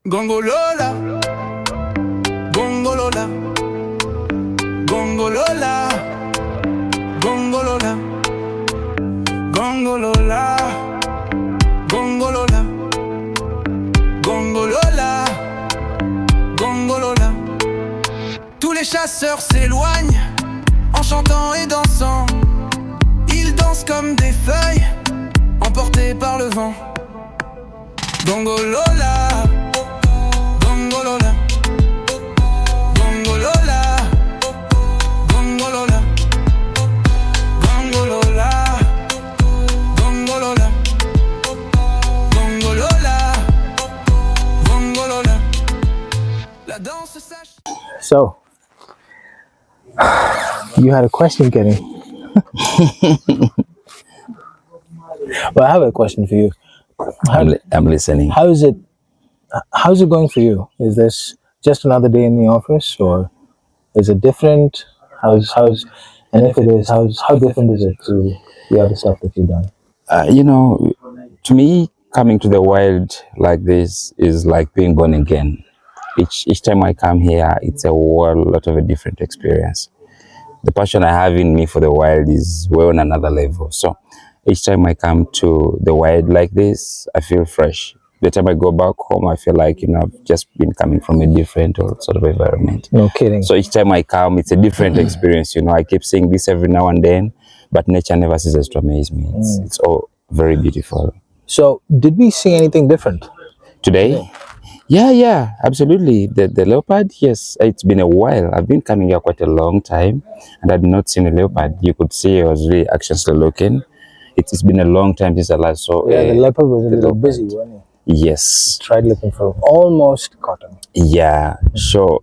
Gongolola, gongolola, gongolola, gongolola, gongolola, gongolola, gongolola, gongolola. Tous les chasseurs s'éloignent en chantant et dansant. Ils dansent comme des feuilles emportées par le vent. Gongolola, gongolola, gongolola, gongolola, gongolola, gongolola, gongolola, gongolola. La danse sache. So, you had a question, Kenny. Well, I have a question for you. I'm listening. How's it going for you? Is this just another day in the office, or is it different? And if it is, how different is it to the other stuff that you've done? To me, coming to the wild like this is like being born again. Each time I come here, it's a lot of a different experience. The passion I have in me for the wild is way on another level. So each time I come to the wild like this, I feel fresh. The time I go back home, I feel like, I've just been coming from a different sort of environment. No kidding. So each time I come, it's a different experience. I keep saying this every now and then, but nature never ceases to amaze me. It's all very beautiful. So, did we see anything different Today? Yeah, absolutely. The leopard, yes, it's been a while. I've been coming here quite a long time, and I've not seen a leopard. You could see I was really anxiously looking. It's been a long time since I last saw the leopard was a little busy, wasn't he? Yes. Tried looking for him. Almost caught him. Yeah, so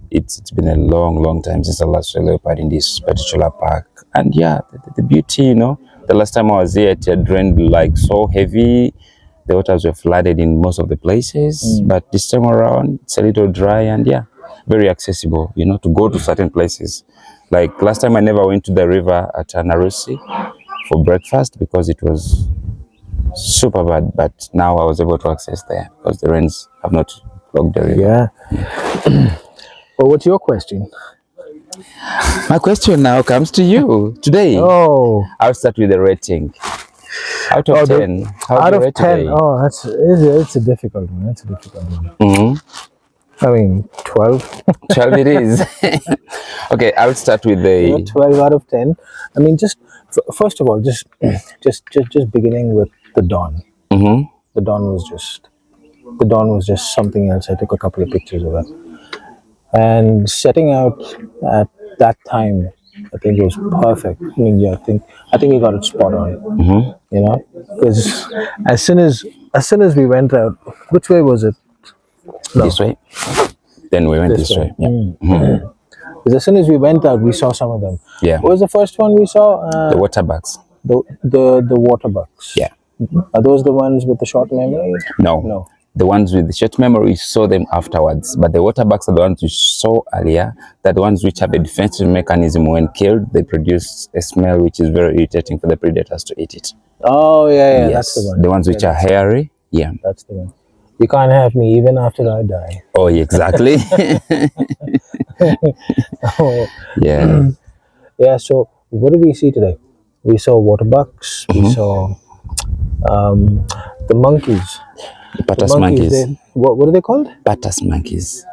it's been a long time since I last saw a leopard in this particular park. And yeah, the beauty, the last time I was here, it had rained like so heavy. The waters were flooded in most of the places, but this time around, it's a little dry and yeah, very accessible, to go to certain places. Like last time I never went to the river at Narusi for breakfast because it was super bad, but now I was able to access there because the rains have not clogged the river. Yeah. Well, what's your question? My question now comes to you today. Oh. I'll start with the rating. Out of 10. Out of 10. Today? Oh, it's a difficult one. It's a difficult one. I mean, 12. 12 it is. Okay, I'll start with the 12 out of 10. I mean, first of all, just beginning with the dawn. The dawn was just something else. I took a couple of pictures of it, and setting out at that time, I think it was perfect. I mean, yeah, I think you got it spot on. Because as soon as we went out, which way was it? No. This way. Then we went this way. Yeah. Because as soon as we went out, we saw some of them. Yeah. What was the first one we saw? The water bucks. The water bucks. Yeah. Are those the ones with the short memory? No. The ones with the short memory, we saw them afterwards. But the water bucks are the ones we saw earlier. They're the ones which have a defensive mechanism. When killed, they produce a smell which is very irritating for the predators to eat it. Oh, yeah, yes. That's the one. The ones which are hairy, yeah. That's the one. You can't have me even after I die. Oh, exactly. Yeah. Yeah, so what did we see today? We saw water bucks. We saw the monkeys. The patas monkeys. What are they called? Patas monkeys.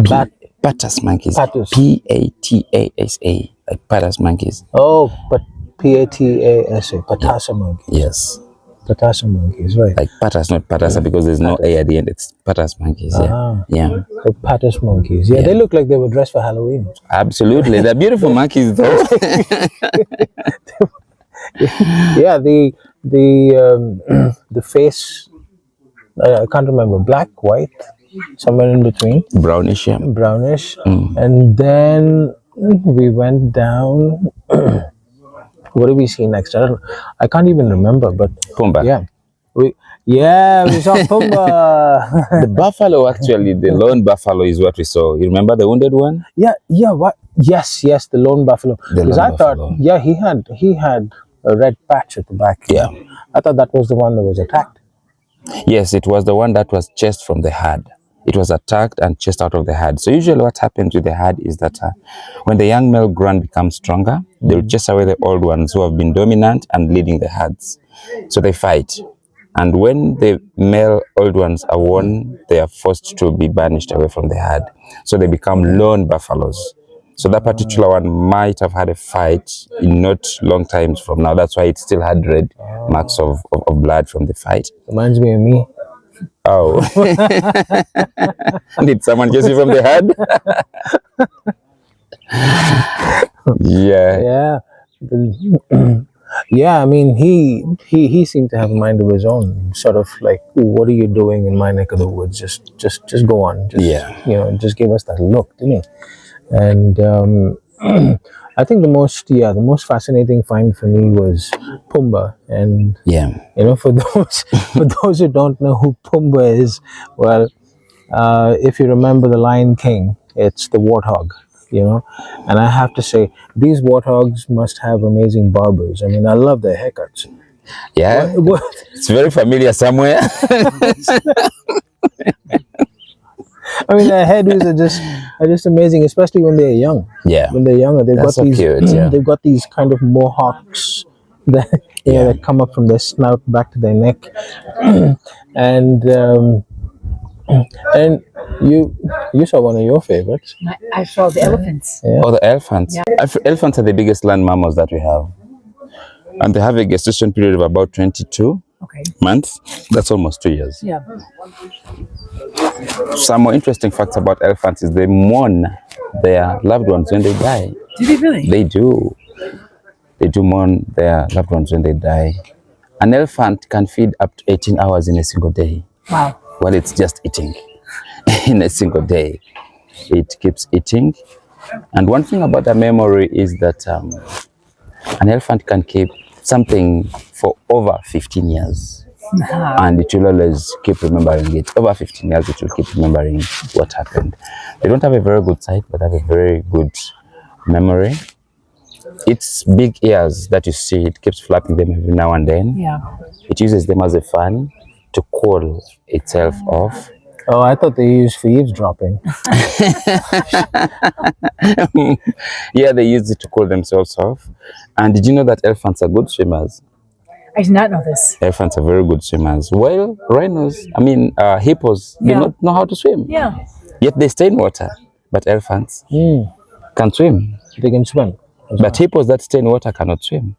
Patas monkeys. Patas. P-A-T-A-S-A. Like patas monkeys. Oh, but P-A-T-A-S-A. Patasa monkeys. Yes. Patasa monkeys, right. Like patas, not patasa, because there's no A at the end. It's patas monkeys, yeah. Yeah. So patas monkeys. Yeah, they look like they were dressed for Halloween. Absolutely. They're beautiful monkeys, though. Yeah, the face, I can't remember, black, white, somewhere in between. Brownish, yeah. Brownish. And then we went down. What did we see next? I can't even remember, but Pumba. Yeah. We saw Pumba. The buffalo, actually, the lone buffalo is what we saw. You remember the wounded one? Yeah, what? Yes, the lone buffalo. Because I thought, he had a red patch at the back. Yeah. I thought that was the one that was attacked. Yes, it was the one that was chased from the herd. it was attacked and chased out of the herd. So usually what happens with the herd is that when the young male grand becomes stronger, they'll chase away the old ones who have been dominant and leading the herds. So they fight. And when the male old ones are won, they are forced to be banished away from the herd. So they become lone buffaloes. So that particular one might have had a fight in not long times from now. That's why it still had red marks of blood from the fight. Reminds me of me. Oh. Did someone chase you from the herd? Yeah. Yeah. Yeah, I mean, he seemed to have a mind of his own. Sort of like, what are you doing in my neck of the woods? Just go on. Just, Yeah. you know, just gave us that look, didn't he? And I think the most fascinating find for me was Pumbaa. And Yeah. you know, for those who don't know who Pumbaa is, well, if you remember the Lion King, it's the warthog. You know, and I have to say, these warthogs must have amazing barbers. I mean, I love their haircuts. Yeah. What? It's very familiar somewhere. I mean, their hairdos are just amazing, especially when they're young. Yeah. When they're younger, they've That's got so these cute, yeah. they've got these kind of mohawks that Yeah. that come up from their snout back to their neck, and you saw one of your favorites. I saw the elephants. Yeah. Oh, the elephants. Yeah. Elephants are the biggest land mammals that we have. And they have a gestation period of about 22 Okay. months. That's almost 2 years. Yeah. Some more interesting facts about elephants is they mourn their loved ones when they die. Do they really? They do. They do mourn their loved ones when they die. An elephant can feed up to 18 hours in a single day. Wow. While it's just eating in a single day. It keeps eating. And one thing about the memory is that an elephant can keep something for over 15 years. And it will always keep remembering it. Over 15 years, it will keep remembering what happened. They don't have a very good sight, but have a very good memory. Its big ears that you see, it keeps flapping them every now and then. Yeah. It uses them as a fan to cool itself off. Oh, I thought they used for eavesdropping. Yeah, they use it to cool themselves off. And did you know that elephants are good swimmers? I did not know this. Elephants are very good swimmers. Well, hippos, do Yeah. not know how to swim. Yeah. Yet they stay in water. But elephants can swim. They can swim. But hippos that stay in water cannot swim.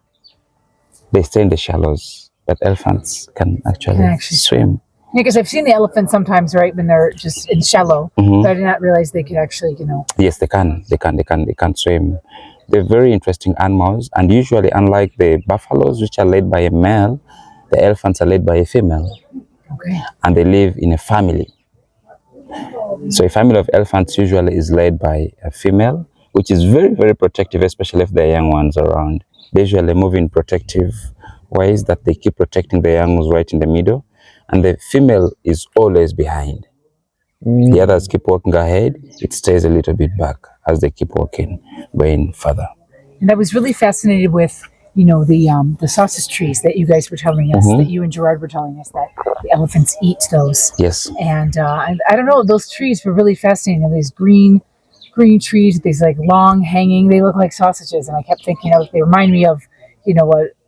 They stay in the shallows. But elephants can actually swim. Yeah, because I've seen the elephants sometimes, right, when they're just in shallow. But I did not realize they could actually, Yes, they can. They can swim. They're very interesting animals, and usually, unlike the buffaloes, which are led by a male, the elephants are led by a female. Okay. And they live in a family. So a family of elephants usually is led by a female, which is very, very protective, especially if there are young ones around. They usually move in protective ways that they keep protecting the young ones right in the middle, and the female is always behind. The others keep walking ahead, it stays a little bit back as they keep walking, going further. And I was really fascinated with, the sausage trees that you guys were telling us, that you and Gerard were telling us that the elephants eat those. Yes. And I don't know, those trees were really fascinating. These green trees, these like long hanging, they look like sausages. And I kept thinking, they remind me of,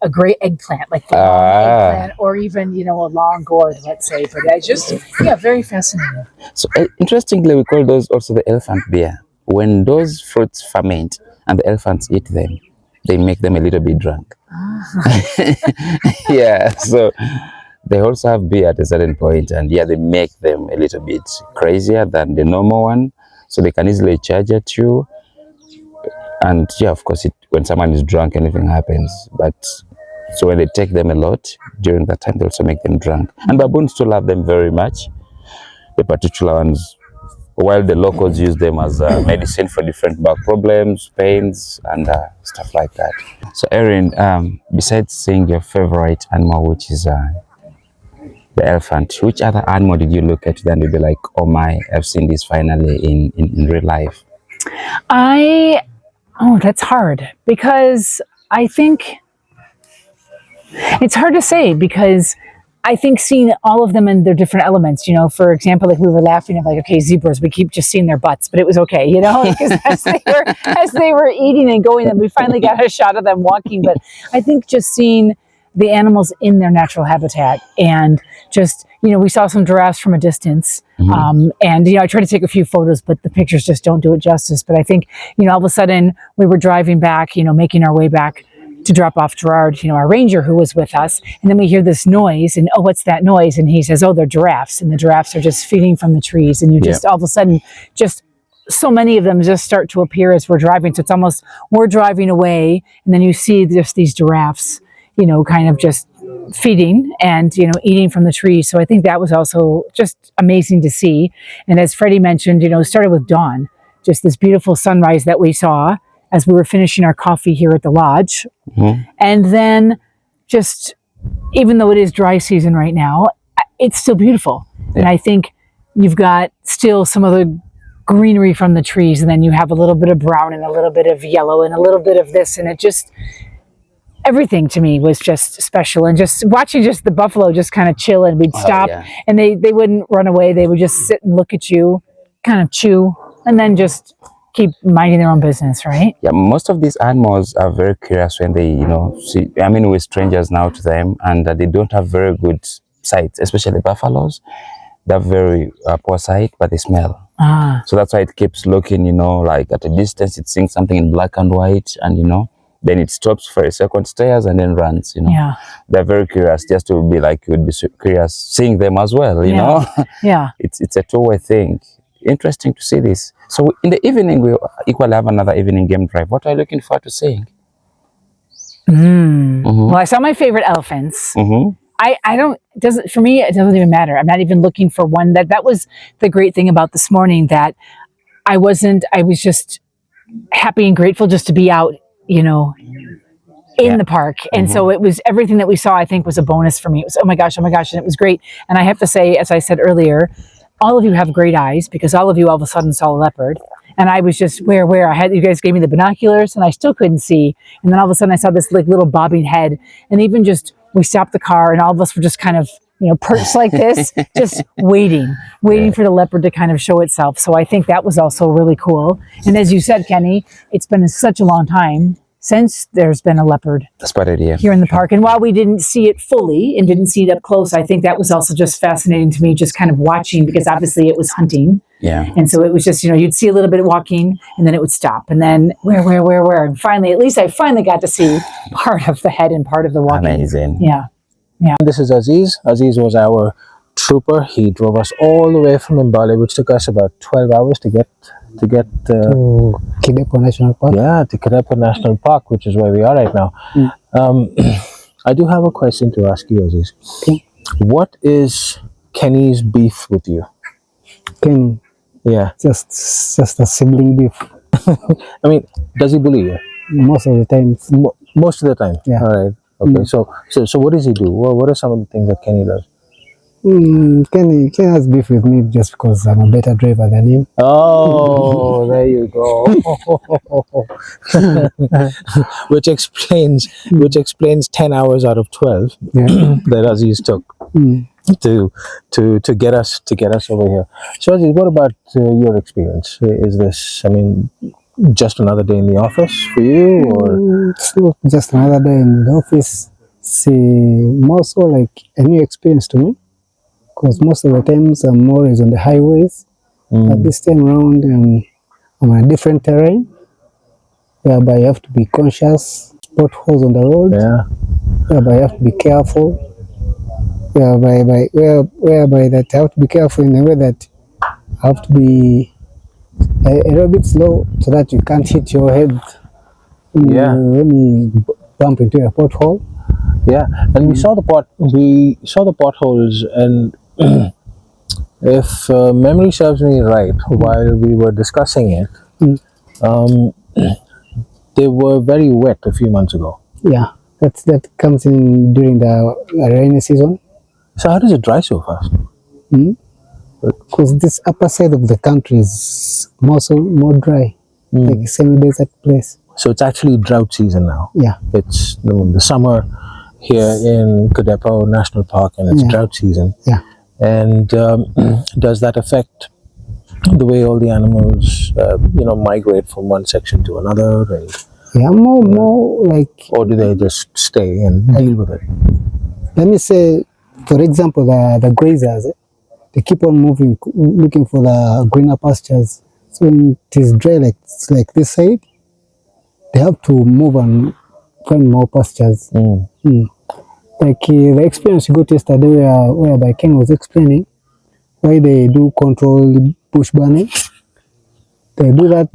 a great eggplant, like the long eggplant, or even, a long gourd, let's say. But very fascinating. So interestingly, we call those also the elephant beer. When those fruits ferment and the elephants eat them, they make them a little bit drunk. Yeah, so they also have beer at a certain point, and they make them a little bit crazier than the normal one, so they can easily charge at you. And of course, when someone is drunk, anything happens. But so when they take them a lot, during that time, they also make them drunk. And baboons still love them very much. The particular ones, while the locals use them as medicine for different back problems, pains, and stuff like that. So Erin, besides seeing your favorite animal, which is the elephant, which other animal did you look at then you'd be like, oh my, I've seen this finally in real life? That's hard, because I think it's hard to say, because I think seeing all of them in their different elements, you know, for example, like we were laughing at like, okay, zebras, we keep just seeing their butts, but it was okay, you know, because as they were eating and going, and we finally got a shot of them walking. But I think just seeing the animals in their natural habitat, and just, you know, we saw some giraffes from a distance, and, you know, I tried to take a few photos, but the pictures just don't do it justice. But I think, you know, all of a sudden we were driving back, you know, making our way back to drop off Gerard, you know, our ranger who was with us. And then we hear this noise, and oh, what's that noise? And he says, oh, they're giraffes, and the giraffes are just feeding from the trees. And you just all of a sudden, just so many of them just start to appear as we're driving. So it's almost, we're driving away, and then you see just these giraffes, you know, kind of just feeding and, you know, eating from the trees. So I think that was also just amazing to see. And as Freddie mentioned, you know, it started with dawn, just this beautiful sunrise that we saw as we were finishing our coffee here at the lodge. And then just, even though it is dry season right now, it's still beautiful. And I think you've got still some of the greenery from the trees, and then you have a little bit of brown and a little bit of yellow and a little bit of this, and it just, everything to me was just special. And just watching just the buffalo just kind of chill, and we'd stop and they wouldn't run away. They would just sit and look at you, kind of chew, and then just keep minding their own business, right? Yeah, most of these animals are very curious when they, you know, see, I mean, we're strangers now to them, and they don't have very good sight, especially buffaloes. They have very poor sight, but they smell. So that's why it keeps looking, you know, like at a distance, it's seeing something in black and white, and, you know, then it stops for a second, stares, and then runs, you know. They're very curious, just to be like, you would be curious seeing them as well, you know. It's a two-way thing. Interesting to see this. So in the evening, we equally have another evening game drive. What are you looking forward to seeing? Well, I saw my favorite elephants. I don't, for me, it doesn't even matter. I'm not even looking for one. That was the great thing about this morning, that I was just happy and grateful just to be out, you know, in the park. And so it was, everything that we saw, I think, was a bonus for me. It was, oh my gosh, and it was great. And I have to say, as I said earlier, all of you have great eyes, because all of you all of a sudden saw a leopard. And I was just, where? I had, you guys gave me the binoculars, and I still couldn't see. And then all of a sudden I saw this like little bobbing head. And even just, we stopped the car, and all of us were just kind of, you know, perched like this, just waiting for the leopard to kind of show itself. So I think that was also really cool. And as you said, Kenny, it's been such a long time since there's been a leopard spotted here in the park. And while we didn't see it fully and didn't see it up close, I think that was also just fascinating to me, just kind of watching, because obviously it was hunting. And so it was just, you know, you'd see a little bit of walking, and then it would stop. And then where? And finally, at least I finally got to see part of the head and part of the walking. Amazing. This is Aziz. Aziz was our trooper. He drove us all the way from Mbale, which took us about 12 hours to get to Kidepo National Park. Yeah, to Kidepo National Park, which is where we are right now. I do have a question to ask you, Aziz. What is Kenny's beef with you? Kenny? Yeah. Just a sibling beef. I mean, does he bully you? Most of the time. Most of the time? Yeah. All right. Okay, so what does he do? What are some of the things that Kenny does? Kenny has beef with me just because I'm a better driver than him. Oh, there you go. which explains 10 hours out of 12 that Aziz took to get us over here. So Aziz, what about your experience? Is this, I mean, just another day in the office for you, or still just another day in the office? See, more so like a new experience to me, because most of the times I'm always on the highways. But this time around I'm on a different terrain, whereby you have to be conscious, potholes on the road, whereby you have to be careful, whereby that I have to be careful in a way that I have to be a little bit slow so that you can't hit your head when you bump into a pothole. Yeah, and we saw the potholes, and if memory serves me right, while we were discussing it, they were very wet a few months ago. Yeah, that comes in during the rainy season. So how does it dry so fast? Because this upper side of the country is more dry, like semi-desert place. So it's actually drought season now. Yeah, it's the summer here in Kidepo National Park, and it's drought season. Yeah. And does that affect the way all the animals, migrate from one section to another? And, Yeah, more like, or do they just stay and deal with it? let me say, for example, the grazers, they keep on moving, looking for the greener pastures. So when it is dry, like this side, they have to move and find more pastures. Like the experience we got yesterday, where Ken was explaining why they do control bush burning. They do that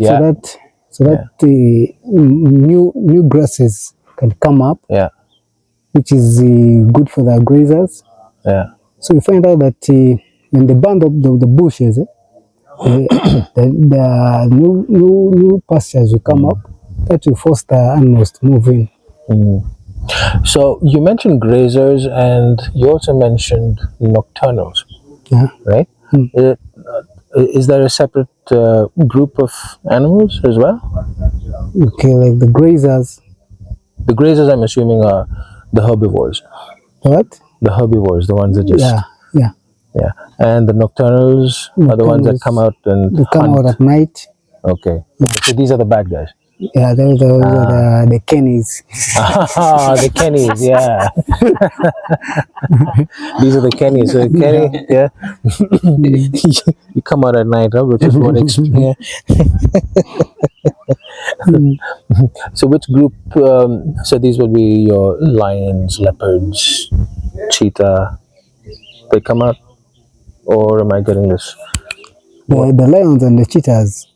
so that the new grasses can come up, which is good for the grazers. Yeah. So we find out that when they burn the bushes, the new pastures will come up that will force the animals to move in. So you mentioned grazers, and you also mentioned nocturnals, right? Is there a separate group of animals as well? Okay, like the grazers. The grazers, I'm assuming, are the herbivores. What? The herbivores, the ones that just... Yeah. And the nocturnals are the ones that come out and they come hunt. out at night. Okay. So these are the bad guys. Yeah, those are the Kennys. The Kennys, yeah. These are the Kennys. So Kenny, you come out at night, huh? Which is what explains. So which group? So these would be your lions, leopards, cheetah. They come out, or am I getting this? The lions and the cheetahs.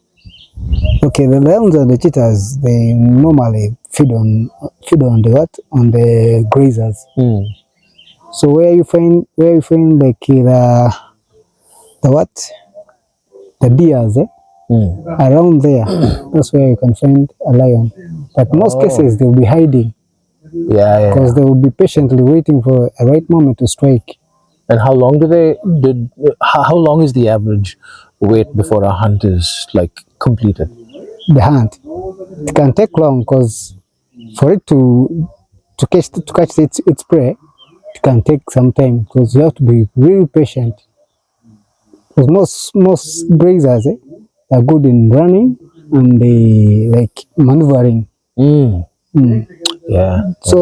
Okay, the lions and the cheetahs, they normally feed on the what? On the grazers. So where you find like the what? The deers, around there. That's where you can find a lion. But most cases they will be hiding. Because they will be patiently waiting for a right moment to strike. And how long how long is the average wait before a hunt is like completed? The hunt, it can take long, because for it to catch its prey, it can take some time, because you have to be really patient. Because most grazers are good in running and they like maneuvering. So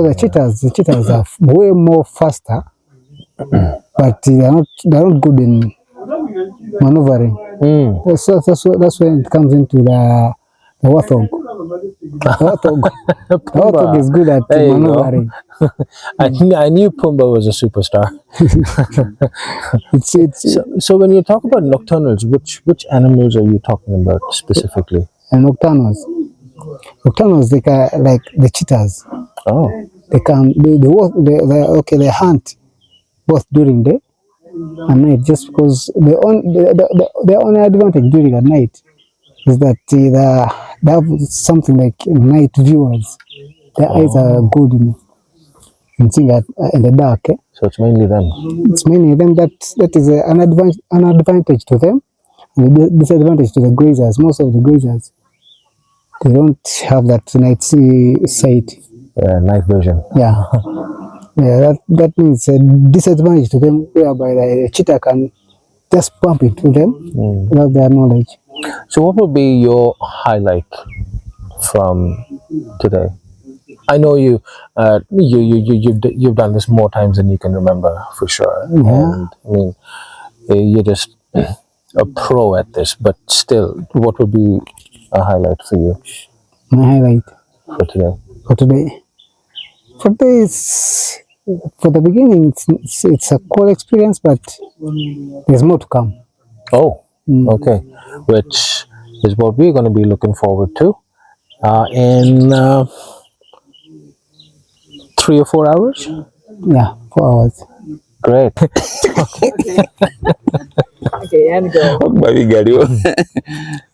the cheetahs are way more faster, but they're not good in maneuvering. That's when it comes into the warthog. The warthog is good at maneuvering. I knew Pumbaa was a superstar. So when you talk about nocturnals, which animals are you talking about specifically? And nocturnals, they can, like the cheetahs. They can they hunt both during day and night, just because the only advantage during at night is that they have something like night viewers. Their eyes are good in seeing in the dark. So it's mainly them. It's mainly them. That is an advantage to them, and a disadvantage to the grazers. Most of the grazers, they don't have that night sight. Night vision. Yeah. That means a disadvantage to them, whereby the cheetah can just bump into them without their knowledge. So what would be your highlight from today? I know you've done this more times than you can remember, for sure. And I mean, you're just a pro at this, but still, what would be a highlight for you? My highlight for today? For this, for the beginning, it's a cool experience, but there's more to come. Okay, which is what we're going to be looking forward to in 3 or 4 hours. Yeah, 4 hours. Great. Okay, and go.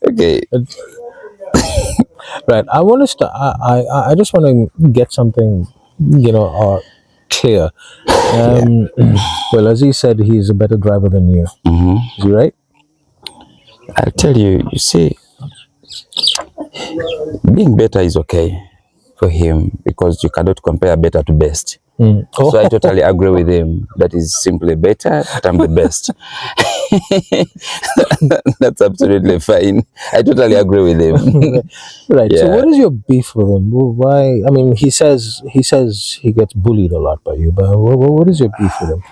Okay. Right. I want to start. I just want to get something, clear. Well, Aziz said he's a better driver than you. Is he right? I'll tell you. You see, being better is okay for him, because you cannot compare better to best. Oh. So I totally agree with him. That is simply better, but I'm the best. That's absolutely fine. I totally agree with him. Right. So Yeah. what is your beef with him? Why? I mean, he says he gets bullied a lot by you, but what is your beef with him?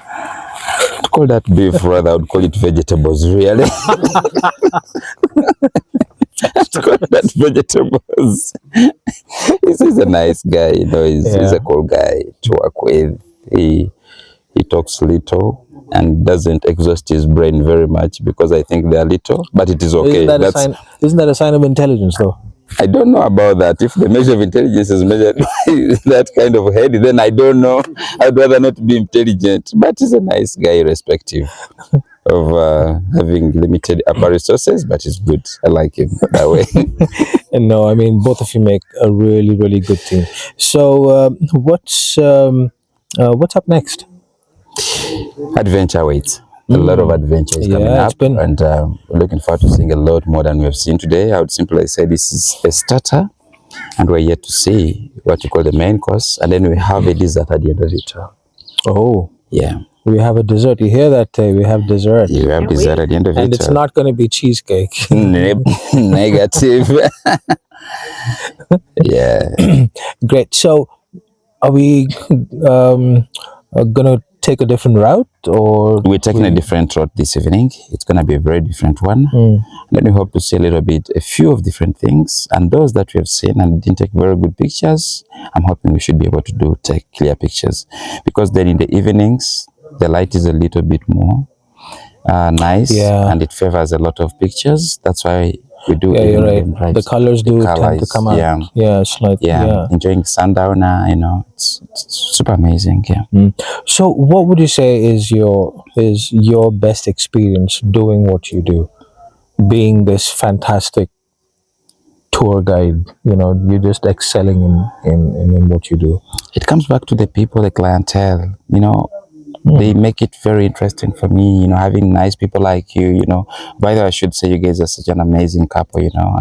To call that beef, rather, I would call it vegetables, really. To call that vegetables. He's a nice guy, you know, he's a cool guy to work with. He talks little and doesn't exhaust his brain very much because I think they're little, but it is okay. Isn't that a sign of intelligence, though? I don't know about that. If the measure of intelligence is measured by that kind of head, then I don't know. I'd rather not be intelligent. But he's a nice guy, irrespective of having limited upper resources, but he's good. I like him that way. And no, I mean, both of you make a really, really good team. So, what's up next? Adventure waits. A lot of adventure is coming Yeah, it's up, been- and we're looking forward to seeing a lot more than we've seen today. I would simply say this is a starter, and we're yet to see what you call the main course, and then we have a dessert at the end of it. Oh, Yeah, we have a dessert. You hear that? We have dessert. you have dessert at the end of And it. it's not going to be cheesecake. Negative. Yeah. Great. So, are we going to take a different route, or We're taking a different route this evening. It's going to be a very different one. Then we hope to see a few of different things. And those that we have seen and didn't take very good pictures, I'm hoping we should be able to take clear pictures. Because then in the evenings, the light is a little bit more nice, and it favors a lot of pictures. That's why we do. Yeah, you're evening right. The colors tend to come out. Yeah. Yeah, slightly. Yeah. Enjoying sundowner, you know, it's super amazing. Yeah. So, what would you say is your best experience doing what you do, being this fantastic tour guide? You know, you're just excelling in what you do. It comes back to the people, the clientele, you know. They make it very interesting for me, you know, having nice people like you know. By the way, I should say you guys are such an amazing couple, you know.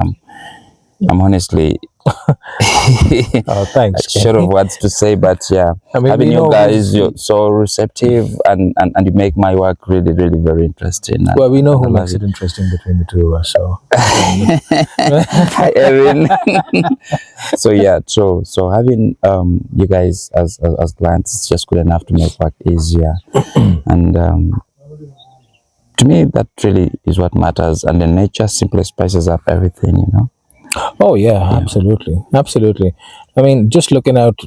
I'm honestly Oh, thanks. short of words to say, but yeah, I mean, having we know you guys, you're so receptive, and you make my work really, really very interesting. Well, we know and who I love makes it interesting between the two of us. So, Hi, Erin. So yeah, so having you guys as clients is just good enough to make work easier, and to me that really is what matters. And the nature simply spices up everything, you know. oh yeah, absolutely. I mean, just looking out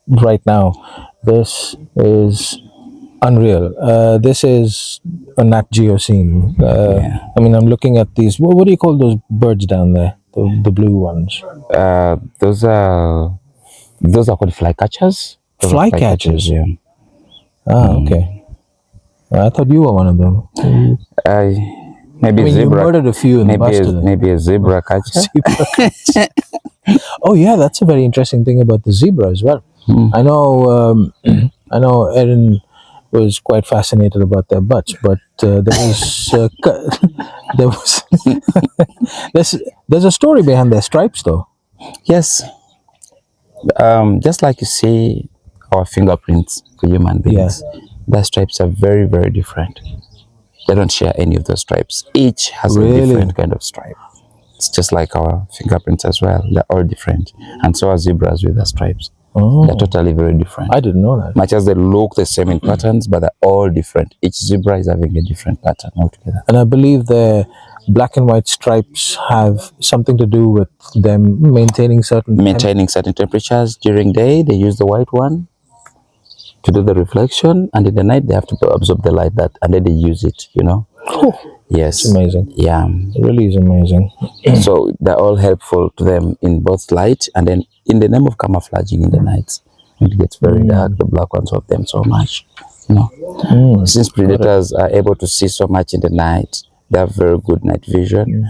right now, this is unreal. This is a Nat Geo scene. I mean, I'm looking at these. What do you call those birds down there? The blue ones. Those are called flycatchers. Those are Flycatchers? yeah. Ah, okay. I thought you were one of them. Maybe I mean, zebra. you murdered a few in the bus today. Maybe a zebra catcher. Oh yeah, that's a very interesting thing about the zebra as well. I know Erin was quite fascinated about their butts, but there was there's a story behind their stripes, though. Yes. Just like you see our fingerprints for human beings, their stripes are very, very different. They don't share any of those stripes. Each has a different kind of stripe. It's just like our fingerprints as well. They're all different. And so are zebras with their stripes. Oh, They're totally very different. I didn't know that. Much as they look the same in patterns, but they're all different. Each zebra is having a different pattern altogether. And I believe the black and white stripes have something to do with them maintaining certain temperatures during day. They use the white one to do the reflection, and in the night they have to absorb the light and then they use it, you know. Yes, It's amazing. Yeah, It really is amazing. so they're all helpful to them in both light and then in the name of camouflaging in the night. When it gets very dark, the black ones help them so much, you know. Since predators are able to see so much in the night, they have very good night vision.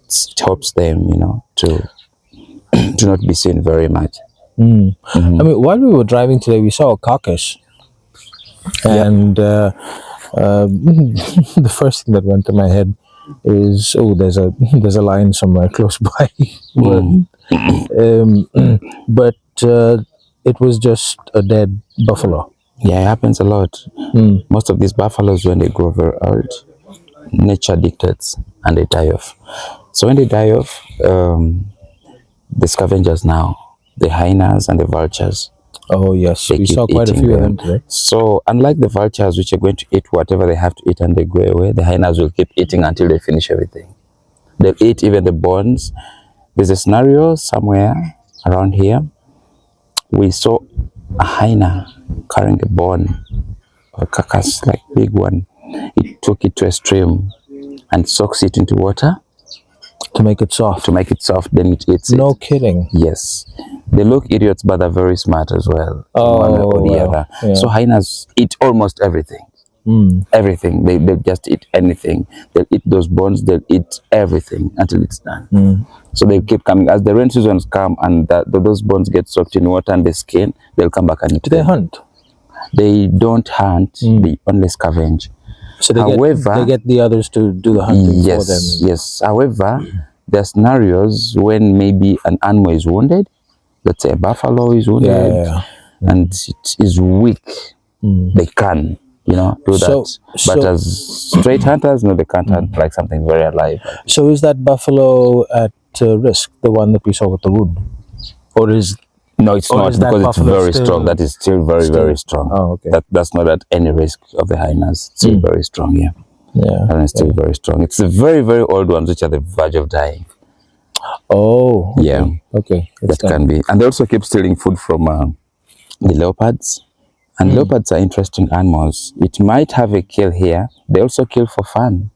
It helps them, you know, to not be seen very much. I mean, while we were driving today, we saw a carcass, and the first thing that went to my head is, oh, there's a lion somewhere close by. But it was just a dead buffalo. Yeah, it happens a lot. Most of these buffaloes, when they grow very old, nature dictates and they die off. So when they die off, the scavengers now, the hyenas and the vultures, Oh yes, they we keep saw quite a eating few of them. them today. So unlike the vultures, which are going to eat whatever they have to eat and they go away, the hyenas will keep eating until they finish everything. They'll eat even the bones. There's a scenario somewhere around here. We saw a hyena carrying a bone, a carcass, like big one. It took it to a stream and soaks it into water To make it soft. to make it soft, then it eats No it. kidding. Yes. They look idiots, but they're very smart as well. One way or the well, other. yeah. So hyenas eat almost everything. Everything. They just eat anything. They'll eat those bones, they'll eat everything until it's done. So they keep coming. As the rain seasons come and those bones get soaked in water and the skin, they'll come back and eat Do they them. hunt? They don't hunt, they only scavenge. So they However, get the others to do the hunting for them. Yes. However, there are scenarios when maybe an animal is wounded. Let's say a buffalo is wounded and it is weak. They can, do So- that. But as straight hunters, no, they can't hunt like something very alive. So is that buffalo at risk, the one that we saw with the wound? Or is No, it's Or not, is that because it's buffalo very still- strong. That is still very strong. Oh, okay. That's not at any risk of the hyenas. It's still very strong, yeah. And it's still very strong. It's the very old ones which are the verge of dying. Oh, okay. Yeah. Okay. That can be. And they also keep stealing food from the leopards. And leopards are interesting animals. It might have a kill here. They also kill for fun.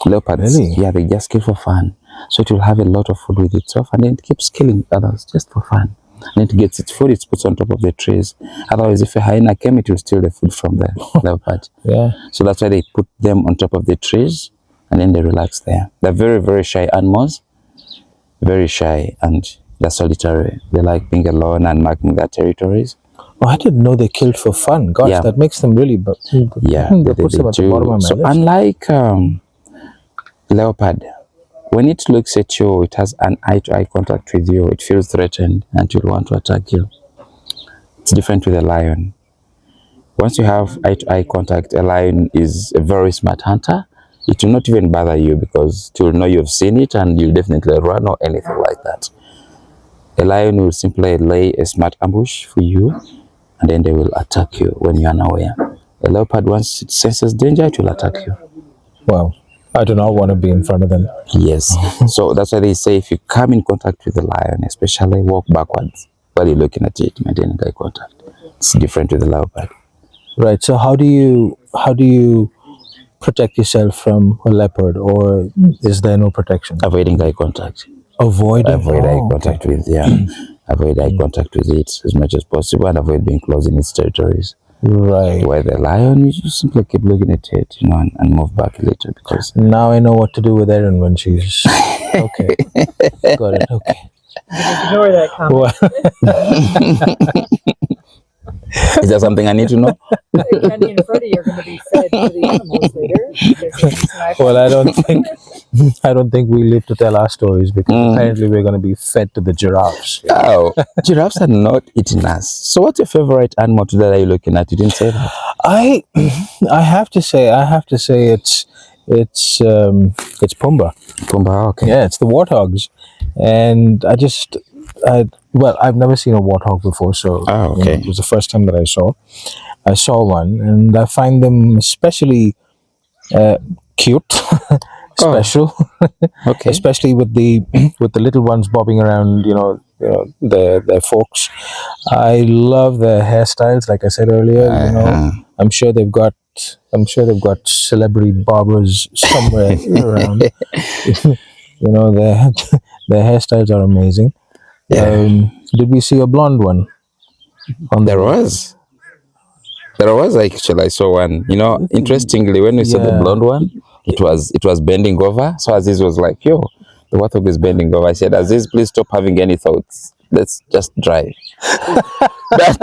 Leopards, Really? yeah, they just kill for fun. So it will have a lot of food with itself and then it keeps killing others just for fun. And it gets its food, it puts on top of the trees. Otherwise, if a hyena came, it will steal the food from the leopard. Yeah. So that's why they put them on top of the trees and then they relax there. They're very shy animals. Very shy, and they're solitary. They like being alone and marking their territories. Oh, I didn't know they killed for fun. Gosh, Yeah. that makes them really. Yeah, that puts them at the bottom of my So list. unlike leopard, when it looks at you, it has an eye-to-eye contact with you. It feels threatened and it will want to attack you. It's different with a lion. Once you have eye-to-eye contact, a lion is a very smart hunter. It will not even bother you because it will know you've seen it and you'll definitely run or anything like that. A lion will simply lay a smart ambush for you and then they will attack you when you're unaware. A leopard, once it senses danger, it will attack you. Wow. I do not want to be in front of them. Yes. So that's why they say if you come in contact with the lion, especially walk backwards while you're looking at it, maintaining eye contact. It's different with the leopard. Right. So how do you protect yourself from a leopard, or is there no protection? Avoiding eye contact. Avoid Eye contact with, avoid eye contact with it as much as possible and avoid being close in its territories. Right. Where the lion, you just simply keep looking at it, and move back a little because Now I know what to do with Erin when she's okay. Got it. Okay. Ignore that comment. is there something I need to know? Kenny and Freddie are going to be fed to the animals later. Well, I don't think we live to tell our stories because apparently we're going to be fed to the giraffes. Oh, giraffes are not eating us. So what's your favorite animal today that you're looking at? You didn't say that. I have to say it's Pumbaa. Pumbaa, okay. Yeah, it's the warthogs, and I've never seen a warthog before, so okay. it was the first time that I saw one, and I find them especially cute, special, Okay. especially with the little ones bobbing around, their forks. I love their hairstyles, like I said earlier. I'm sure they've got celebrity barbers somewhere around. Their hairstyles are amazing. Did we see a blonde one? There was actually. I saw one. Interestingly, when we saw the blonde one, it was bending over. So Aziz was like, "Yo, the warthog is bending over." I said, "Aziz, please stop having any thoughts. Let's just drive." But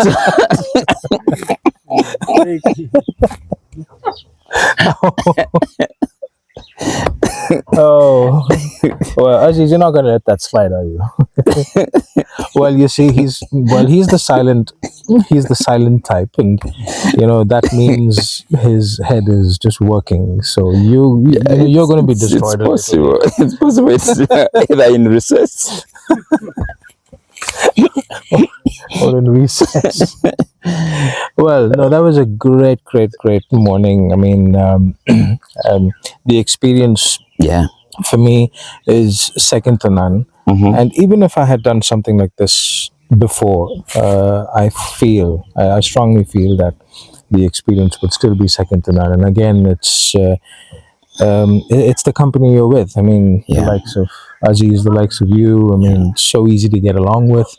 Oh, well, Aziz, you're not gonna let that slide, are you? Well, you see, he's the silent type, and that means his head is just working. So you're going to be destroyed. It's possible. It's possible. It's either in recess or in recess. Well, no, that was a great morning. I mean, the experience, yeah, for me, is second to none. And even if I had done something like this before, I strongly feel that the experience would still be second to none. And again, it's the company you're with. I mean, the likes of Aziz, the likes of you. I mean, it's so easy to get along with,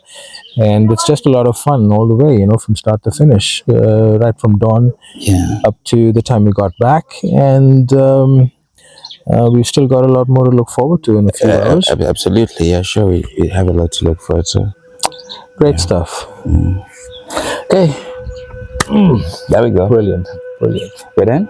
and it's just a lot of fun all the way. From start to finish, right from dawn up to the time we got back, and we've still got a lot more to look forward to in a few hours. Absolutely, yeah, sure. We have a lot to look forward to. Great stuff. Okay, there we go. Brilliant. We're done.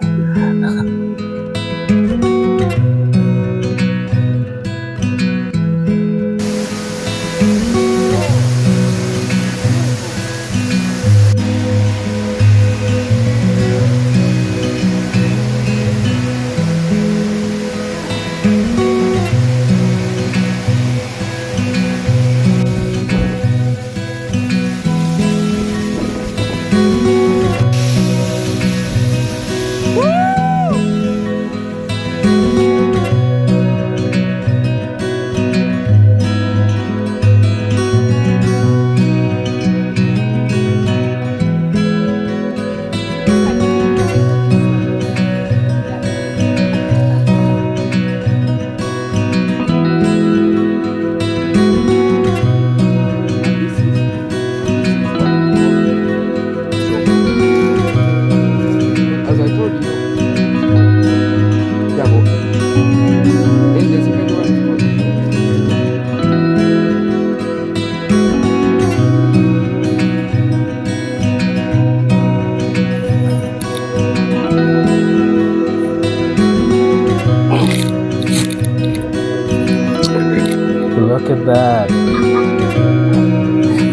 Look at that.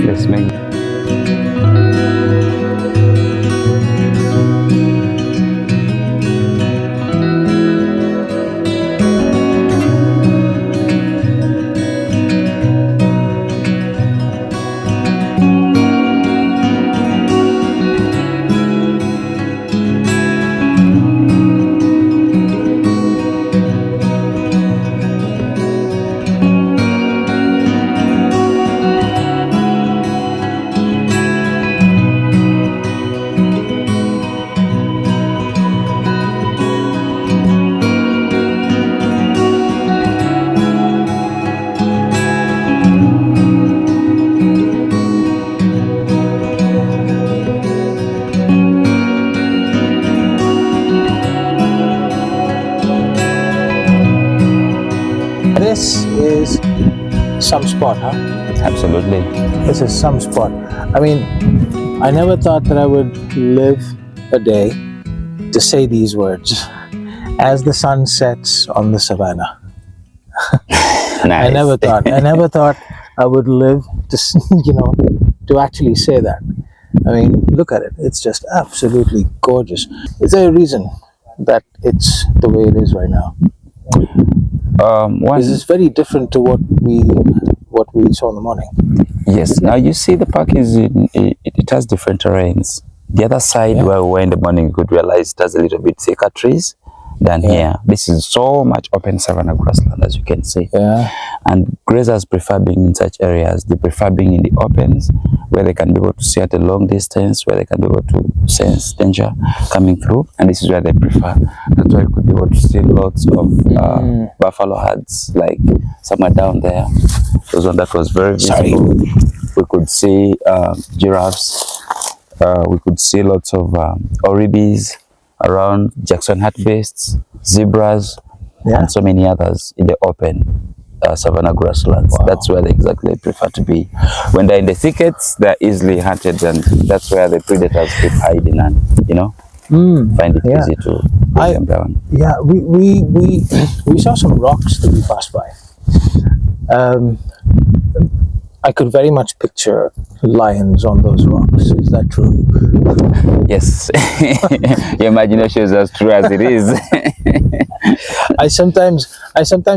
Let's make. This is some spot, huh? Absolutely. This is some spot. I mean, I never thought that I would live a day to say these words. As the sun sets on the savannah. Nice. I never thought I would live to, to actually say that. I mean, look at it. It's just absolutely gorgeous. Is there a reason that it's the way it is right now? This is very different to what we saw in the morning. Yes. Now you see, the park it has different terrains. The other side where we were in the morning, you could realize it has a little bit thicker trees than here. This is so much open savanna grassland, as you can see. Yeah. And grazers prefer being in such areas. They prefer being in the opens, where they can be able to see at a long distance, where they can be able to sense danger coming through. And this is where they prefer. That's why you could be able to see lots of buffalo herds, like somewhere down there. There was one that was very visible. We could see giraffes. We could see lots of oribis around, Jackson hartebeests, zebras, and so many others in the open savanna grasslands. Wow. That's where they exactly prefer to be. When they're in the thickets, they're easily hunted, and that's where the predators keep hiding. And find it Yeah. easy to put I- them down. Yeah, we saw some rocks that we passed by. I could very much picture lions on those rocks. Is that true? Yes, your imagination is as true as it is. I sometimes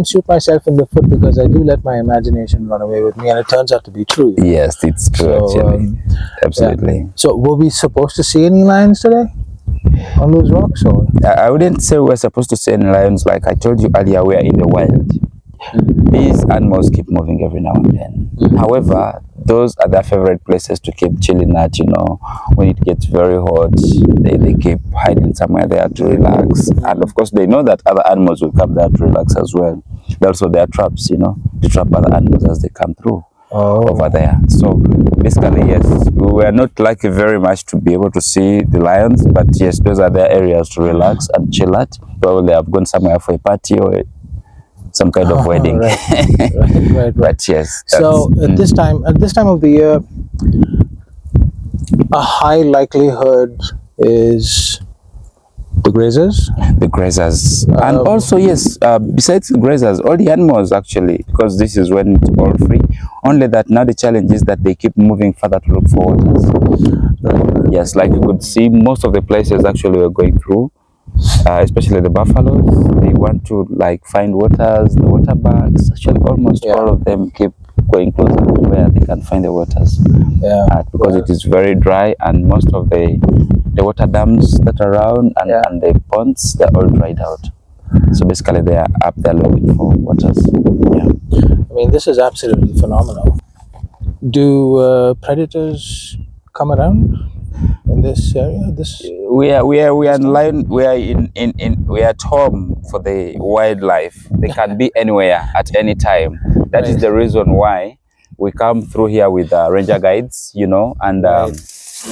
shoot myself in the foot because I do let my imagination run away with me, and it turns out to be true. Yes, it's true So, actually. Absolutely. So, were we supposed to see any lions today on those rocks? Or I wouldn't say we're supposed to see any lions. Like I told you earlier, we are in the wild. These animals keep moving every now and then. However, those are their favorite places to keep chilling at, when it gets very hot, they keep hiding somewhere there to relax. And of course, they know that other animals will come there to relax as well. Also, there are traps, to trap other animals as they come through over there. So basically, yes, we were not lucky very much to be able to see the lions, but yes, those are their areas to relax and chill at. Probably they have gone somewhere for a party or some kind of wedding. right. But yes. So at this time of the year, a high likelihood is the grazers. The grazers, and also yes, besides the grazers, all the animals actually, because this is when it's all free. Only that now the challenge is that they keep moving further to look for waters. Yes, like you could see, most of the places actually we're going through, especially the buffaloes, they want to like find waters, the water bags. Actually, almost all of them keep going closer to where they can find the waters. Because it is very dry, and most of the water dams that are around and the ponds, they're all dried out. So basically, they are up there looking for waters. I mean, this is absolutely phenomenal. Do predators come around in this area? We are in line. We are at home for the wildlife. They can be anywhere at any time. That is the reason why we come through here with ranger guides, and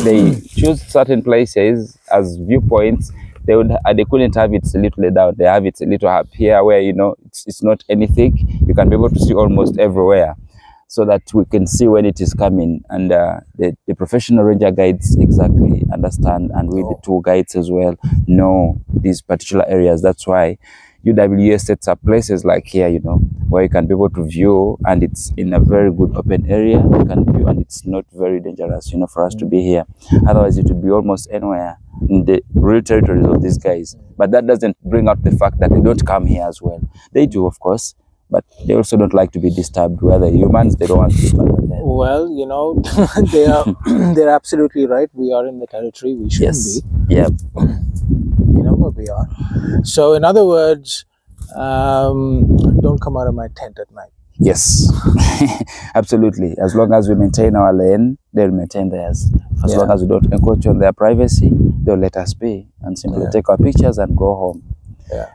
they choose certain places as viewpoints. They couldn't have it a little down. They have it a little up here where it's not anything. You can be able to see almost everywhere, so that we can see when it is coming. And the professional ranger guides exactly understand, and we the tour guides as well know these particular areas. That's why UWS sets up places like here, where you can be able to view, and it's in a very good open area. You can view, and it's not very dangerous, for us to be here. Otherwise, it would be almost anywhere in the real territories of these guys. But that doesn't bring out the fact that they don't come here as well. They do, of course, but they also don't like to be disturbed. Whether humans, they don't want to be bothered them. Well, they're absolutely right. We are in the territory. We shouldn't be. Yeah. But we are. So, in other words, don't come out of my tent at night. Yes, absolutely. As long as we maintain our lane, they'll maintain theirs. As long as we don't encroach on their privacy, they'll let us be and simply take our pictures and go home.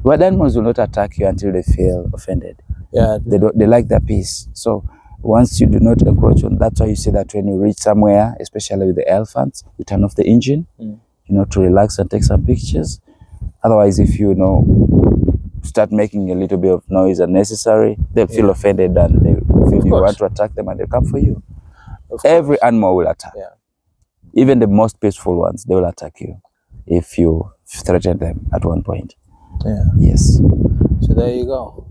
Wild animals will not attack you until they feel offended. They like their peace. So once you do not encroach on, that's why you see that when you reach somewhere, especially with the elephants, you turn off the engine, to relax and take some pictures. Otherwise, if you start making a little bit of noise unnecessary, they'll feel offended, and they feel you want to attack them, and they'll come for you. Every animal will attack. Even the most peaceful ones, they will attack you if you threaten them at one point. Yes. So there you go.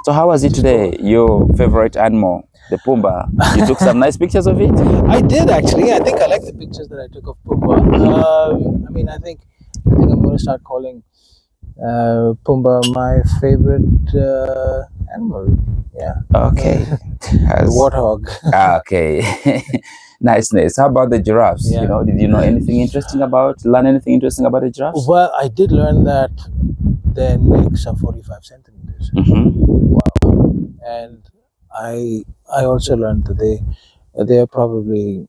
So how was it today? Your favorite animal, the Pumbaa. You took some nice pictures of it? I did, actually. I think I like the pictures that I took of Pumbaa. I think I'm going to start calling Pumbaa my favorite animal. Okay. Warthog. Okay. Nice. How about the giraffes? Did you know anything interesting learn anything interesting about the giraffes? Well, I did learn that their necks are 45 centimeters. Wow. And I also learned that they are probably,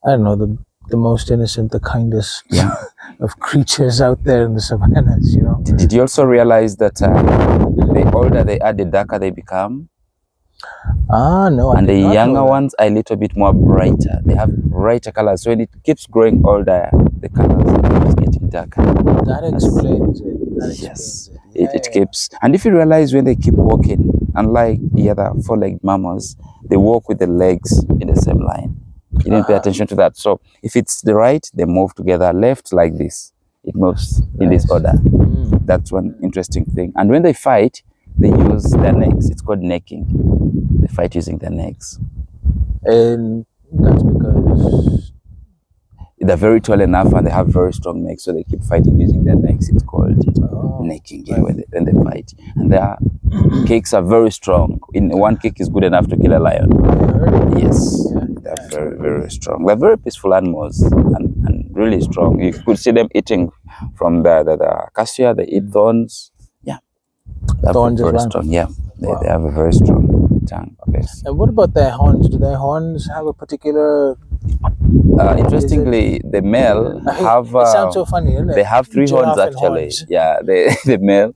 I don't know, the most innocent, the kindest of creatures out there in the savannas, Did you also realize that the older they are, the darker they become? No. And the younger ones are a little bit more brighter. They have brighter colors. So when it keeps growing older, the colors are getting darker. That explains it. Yes. It keeps. And if you realize when they keep walking, unlike the other four-legged mammals, they walk with the legs in the same line. You didn't pay attention to that. So if it's the right, they move together. Left, like this. it moves in this order. That's one interesting thing. And when they fight, they use their necks. It's called necking. They fight using their necks. And that's because They're very tall enough and they have very strong necks, so they keep fighting using their necks. It's called necking, yeah, when they fight. And their kicks are very strong. One kick is good enough to kill a lion. Yes, they're very, very strong. They're very peaceful animals and really strong. You could see them eating from the acacia. They eat thorns. Yeah, they're thorns very as well. strong. Yeah, they have a very strong tongue. Yes. And what about their horns? Do their horns have a particular? Interestingly, the male have. It sounds so funny, isn't it? They have 3 horns Giraffe and actually. horns. Yeah, the male.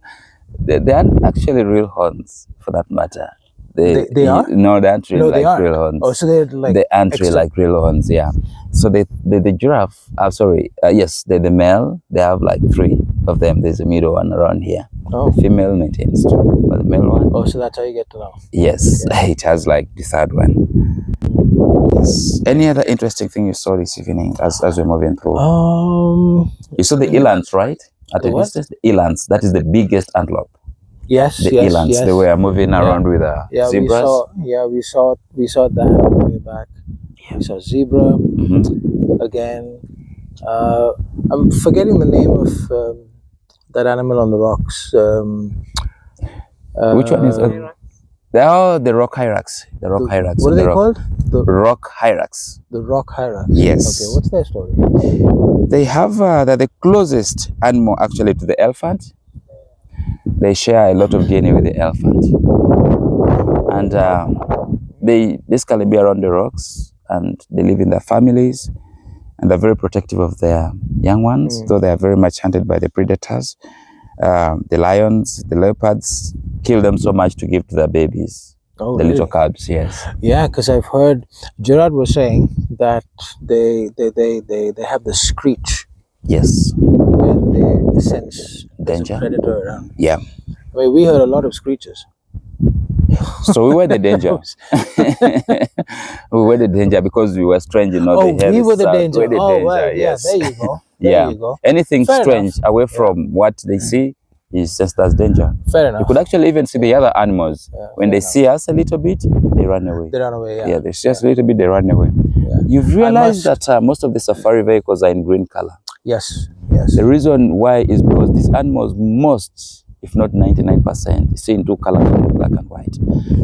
They aren't actually real horns, for that matter. They are? No, they aren't really like real horns. Oh, so they're like They aren't really like real horns, yeah. So the giraffe, yes, the male, they have like 3 of them. There's a middle one around here. Oh. The female maintains 2, but the male one. Oh, so that's how you get to know. Yes, it has like the 3rd one. Yes. Any other interesting thing you saw this evening as we're moving through? You saw the elands, right? At a distance, the elands. That is the biggest antelope. Yes, The elands. yes. They were moving around with zebras. We saw that way back. We saw zebra again. I'm forgetting the name of that animal on the rocks. Which one is it? The rock hyrax. The rock hyrax. What are they called? The rock hyrax. The rock hyrax. Yes. Okay, what's their story? They have they're the closest animal actually to the elephant. They share a lot of DNA with the elephant, and they basically be around the rocks, and they live in their families, and they're very protective of their young ones, though they are very much hunted by the predators. The lions, the leopards kill them so much to give to their babies. Oh, the really? little cubs, yes. Yeah, because I've heard Gerard was saying that they have the screech Yes. when they sense there's Danger. a predator around. Yeah. I mean, we heard a lot of screeches. So we were the danger. We were the danger because we were strange enough. We were the danger. We were the Oh, danger, well, yes. yeah, there you go. There Yeah. you go. Anything Fair strange enough. away from what they see is just as danger. Fair enough. You could actually even see the other animals. Yeah, When fair they enough. see us a little bit, they run away. They run away, yeah. Yeah, they see us a little bit, they run away. Yeah. You've realized that most of the safari vehicles are in green color. Yes, yes. The reason why is because these animals, most, if not 99%, see in 2 colors, black and white.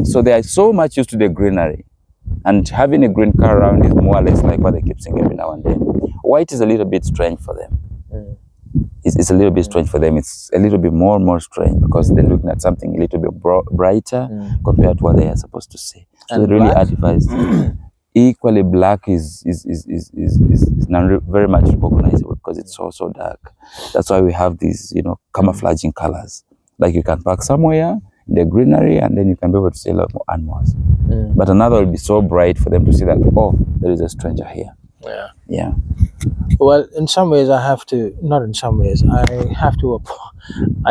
So they are so much used to the greenery. And having a green car around is more or less like what they keep saying every now and then. White is a little bit strange for them. It's a little bit strange for them. It's a little bit more and more strange because they're looking at something a little bit brighter compared to what they are supposed to see. So And they really black? advise. Equally, black is not very much recognizable because it's so dark. That's why we have these, camouflaging colors. Like you can park somewhere in the greenery and then you can be able to see a lot more animals. But another will be so bright for them to see that, oh, there is a stranger here. Yeah. Yeah. Well, in some ways, I have to, not in some ways, I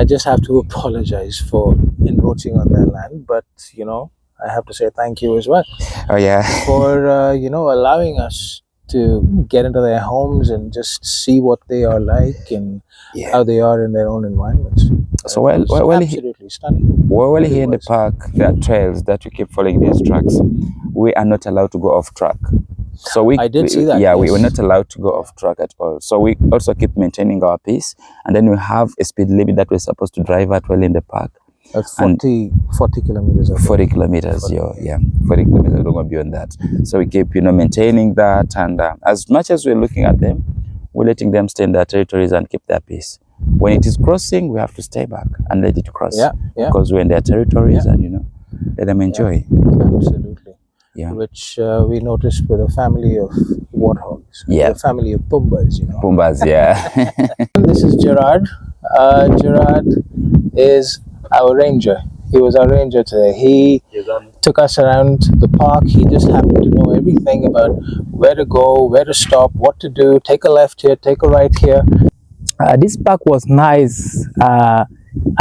just have to apologize for encroaching on their land. But, I have to say thank you as well Oh, yeah. for, allowing us to get into their homes and just see what they are like and how they are in their own environments. So while absolutely stunning. While here in the park, there are trails that we keep following these tracks. We are not allowed to go off track. So I did see that. Yeah, yes. We were not allowed to go off track at all. So we also keep maintaining our pace, and then we have a speed limit that we're supposed to drive at while in the park. 40 kilometers. 40 kilometers, 40 kilometers. We don't go beyond that. So we keep, maintaining that, and as much as we're looking at them, we're letting them stay in their territories and keep their pace. When it is crossing, we have to stay back and let it cross. Because we're in their territories, and let them enjoy. Absolutely. Yeah. Which we noticed with a family of warthogs. Yeah. A family of Pumbas, Pumbas, yeah. This is Gerard. Gerard is our ranger. He was our ranger today. He took us around the park. He just happened to know everything about where to go, where to stop, what to do, take a left here, take a right here. This park was nice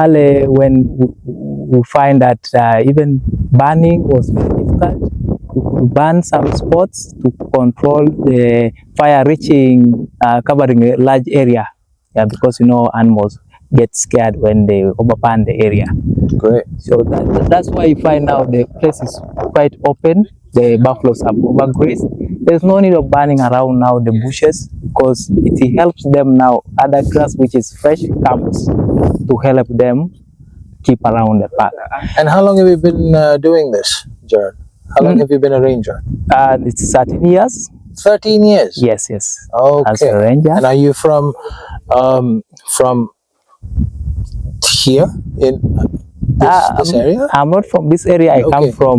early when we find that even burning was very difficult. You could burn some spots to control the fire reaching, covering a large area. Yeah, because you know animals get scared when they overpan the area. Great. So that's why you find now the place is quite open. The buffaloes have overgrazed. There's no need of burning around now the bushes because it helps them now. Other grass which is fresh comes to help them keep around the park. And how long have you been doing this, Gerard? How long have you been a ranger? It's 13 years. 13 years? Yes, yes. Okay. As a ranger. And are you from here in this area? I'm not from this area. I come Okay. from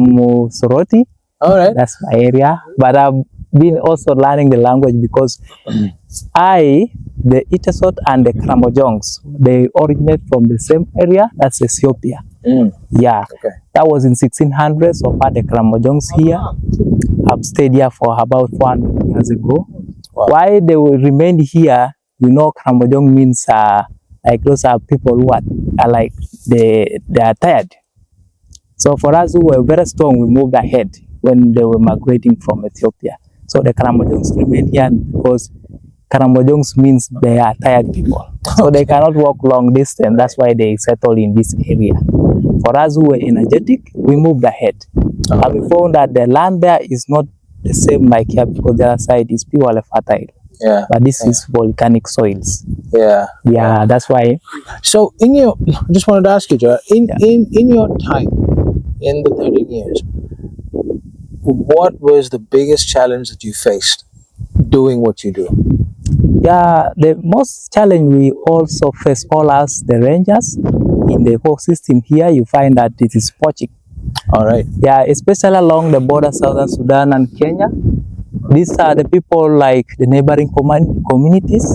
Soroti. All right. That's my area. But I've been also learning the language because the Itesot and the Kramojongs, they originate from the same area. That's Ethiopia. Yeah. Okay. That was in 1600s. So far, the Kramojongs here have stayed here for about 400 years ago. Wow. Why they will remain here, you know, Kramojong means like those are people who are like they are tired. So for us who were very strong, we moved ahead when they were migrating from Ethiopia. So the Karamojongs remain here because Karamojongs means they are tired people. So they cannot walk long distance. That's why they settle in this area. For us who were energetic, we moved ahead. And we found that the land there is not the same like here because the other side is purely fertile. Yeah. But this is volcanic soils. Yeah. Yeah, that's why. So in your, I just wanted to ask you, Gerard, in your time, in the 13 years, what was the biggest challenge that you faced doing what you do? Yeah, the most challenge we also face all us, the rangers, in the whole system here, you find that it is poaching. All right. Yeah, especially along the border, Southern Sudan and Kenya. These are the people like the neighboring communities,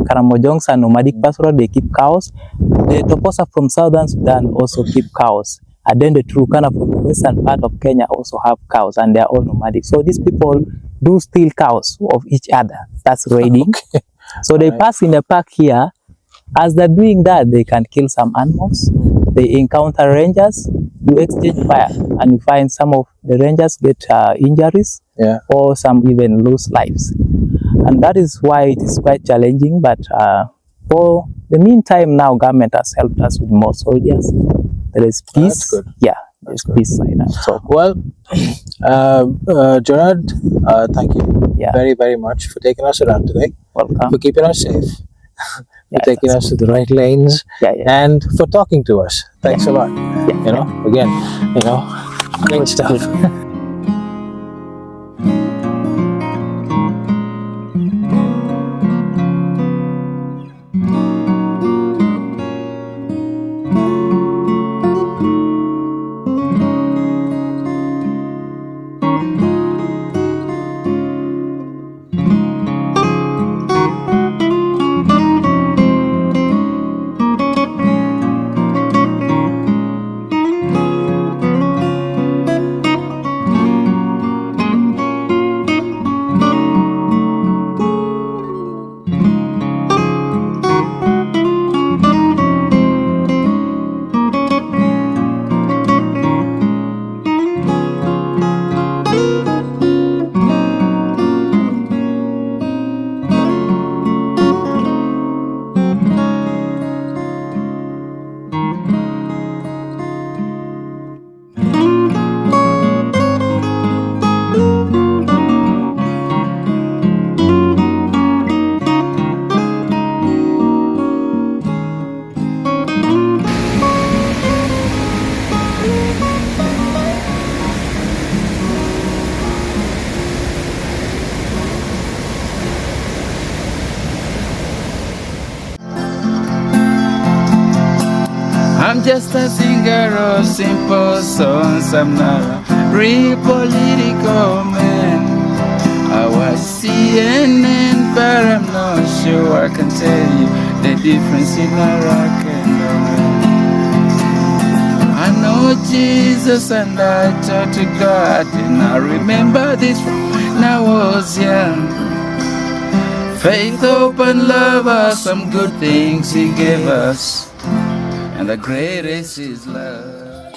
Karamojongs and nomadic pastoral, they keep cows. The Toposa from Southern Sudan also keep cows. And then the Turkana from the western part of Kenya also have cows and they are all nomadic. So these people do steal cows of each other. That's raiding. Okay. So they pass in the park here. As they're doing that, they can kill some animals. They encounter rangers, you exchange fire, and you find some of the rangers get injuries, Yeah. or some even lose lives. And that is why it is quite challenging. But for the meantime, now government has helped us with more soldiers. There is peace. That's good. Yeah, there's peace right now. So Well, Gerard, thank you Yeah. very, very much for taking us around today, welcome. for keeping us safe, for Yeah, taking that's us to the right lanes, Yeah, yeah. and for talking to us. Thanks a lot. Yeah. You know, again, great stuff. I'm just a singer of simple songs. I'm not a real political man. I watch CNN, but I'm not sure I can tell you the difference in a rock and a roll. I know Jesus and I talk to God, and I remember this when I was young. Faith, hope, and love are some good things He gave us, and the greatest is love.